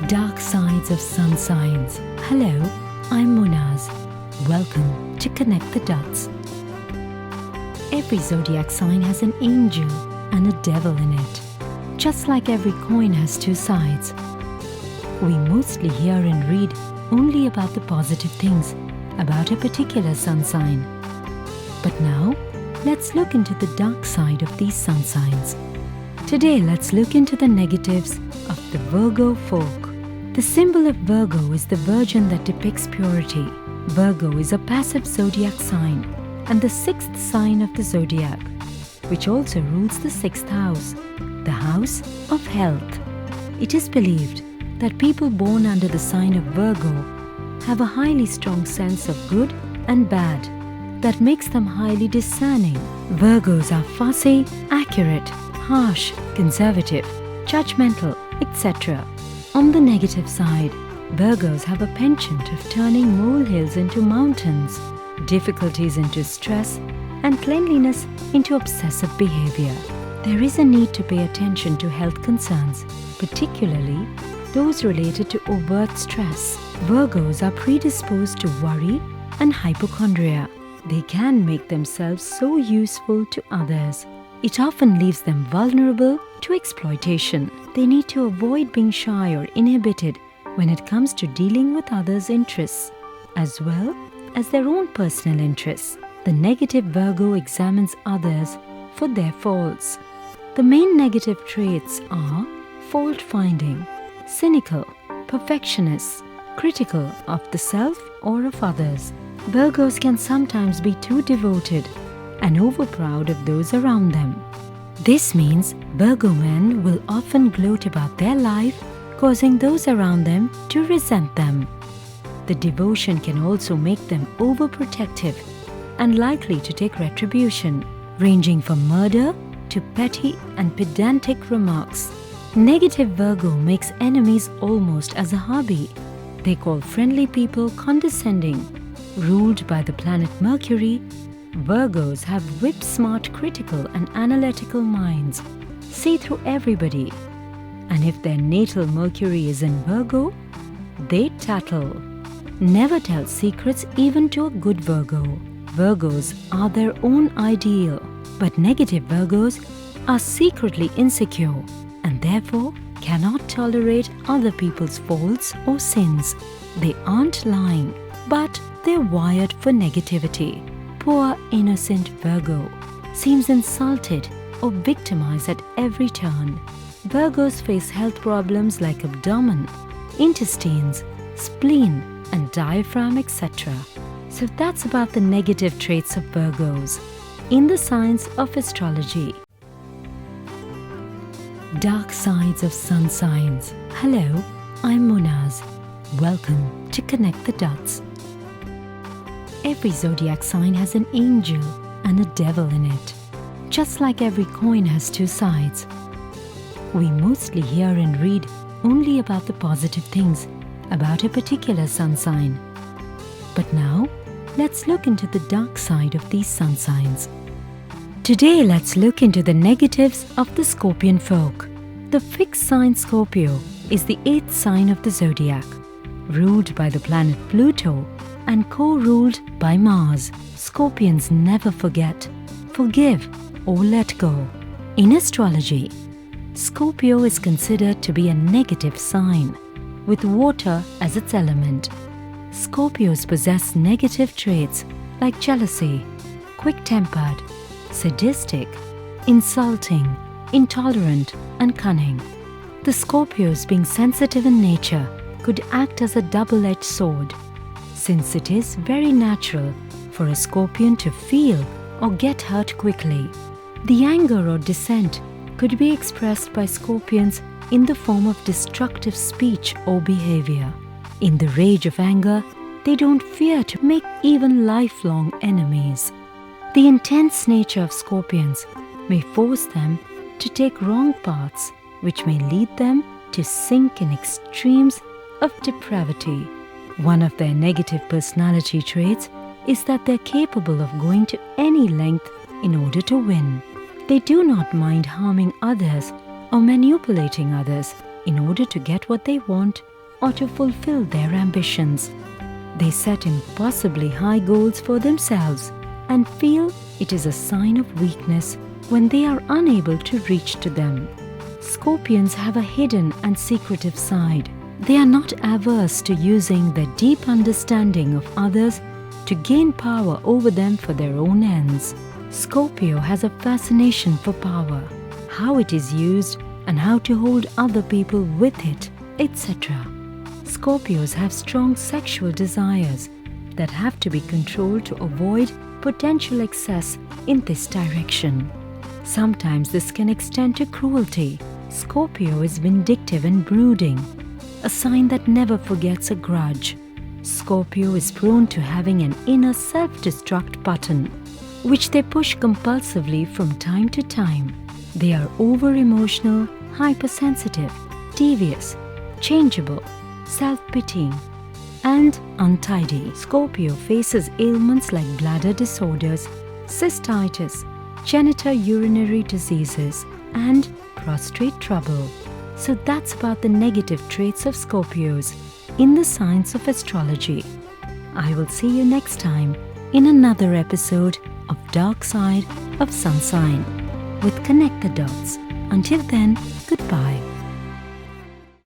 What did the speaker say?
Dark sides of sun signs. Hello, I'm Munaz. Welcome to Connect the Dots. Every zodiac sign has an angel and a devil in it. Just like every coin has two sides. We mostly hear and read only about the positive things about a particular sun sign. But now, let's look into the dark side of these sun signs. Today, let's look into the negatives of the Virgo folk. The symbol of Virgo is the virgin that depicts purity. Virgo is a passive zodiac sign and the sixth sign of the zodiac, which also rules the sixth house, the house of health. It is believed that people born under the sign of Virgo have a highly strong sense of good and bad that makes them highly discerning. Virgos are fussy, accurate, harsh, conservative, judgmental, etc. On the negative side, Virgos have a penchant of turning molehills into mountains, difficulties into stress, and cleanliness into obsessive behavior. There is a need to pay attention to health concerns, particularly those related to overt stress. Virgos are predisposed to worry and hypochondria. They can make themselves so useful to others. It often leaves them vulnerable to exploitation. They need to avoid being shy or inhibited when it comes to dealing with others' interests, as well as their own personal interests. The negative Virgo examines others for their faults. The main negative traits are fault-finding, cynical, perfectionist, critical of the self or of others. Virgos can sometimes be too devoted and overproud of those around them. This means Virgo men will often gloat about their life, causing those around them to resent them. The devotion can also make them overprotective and likely to take retribution, ranging from murder to petty and pedantic remarks. Negative Virgo makes enemies almost as a hobby. They call friendly people condescending. Ruled by the planet Mercury, Virgos have whip-smart critical and analytical minds, see through everybody. And if their natal Mercury is in Virgo, they tattle. Never tell secrets even to a good Virgo. Virgos are their own ideal, but negative Virgos are secretly insecure and therefore cannot tolerate other people's faults or sins. They aren't lying, but they're wired for negativity. Poor innocent Virgo seems insulted or victimized at every turn. Virgos face health problems like abdomen, intestines, spleen, and diaphragm, etc. So that's about the negative traits of Virgos in the science of astrology. Dark sides of sun signs. Hello, I'm Munaz. Welcome to Connect the Dots. Every zodiac sign has an angel and a devil in it. Just like every coin has two sides. We mostly hear and read only about the positive things about a particular sun sign. But now, let's look into the dark side of these sun signs. Today, let's look into the negatives of the Scorpion folk. The fixed sign Scorpio is the eighth sign of the zodiac, ruled by the planet Pluto and co-ruled by Mars. Scorpions never forget, forgive, or let go. In astrology, Scorpio is considered to be a negative sign, with water as its element. Scorpios possess negative traits like jealousy, quick-tempered, sadistic, insulting, intolerant, and cunning. The Scorpios, being sensitive in nature, could act as a double-edged sword, since it is very natural for a Scorpion to feel or get hurt quickly. The anger or dissent could be expressed by Scorpions in the form of destructive speech or behavior. In the rage of anger, they don't fear to make even lifelong enemies. The intense nature of Scorpions may force them to take wrong paths, which may lead them to sink in extremes of depravity. One of their negative personality traits is that they're capable of going to any length in order to win. They do not mind harming others or manipulating others in order to get what they want or to fulfill their ambitions. They set impossibly high goals for themselves and feel it is a sign of weakness when they are unable to reach to them. Scorpions have a hidden and secretive side. They are not averse to using their deep understanding of others to gain power over them for their own ends. Scorpio has a fascination for power, how it is used and how to hold other people with it, etc. Scorpios have strong sexual desires that have to be controlled to avoid potential excess in this direction. Sometimes this can extend to cruelty. Scorpio is vindictive and brooding, a sign that never forgets a grudge. Scorpio is prone to having an inner self-destruct button, which they push compulsively from time to time. They are over-emotional, hypersensitive, devious, changeable, self-pitying, and untidy. Scorpio faces ailments like bladder disorders, cystitis, genitourinary diseases, and prostate trouble. So that's about the negative traits of Scorpios in the science of astrology. I will see you next time in another episode of Dark Side of Sun Sign with Connect the Dots. Until then, goodbye.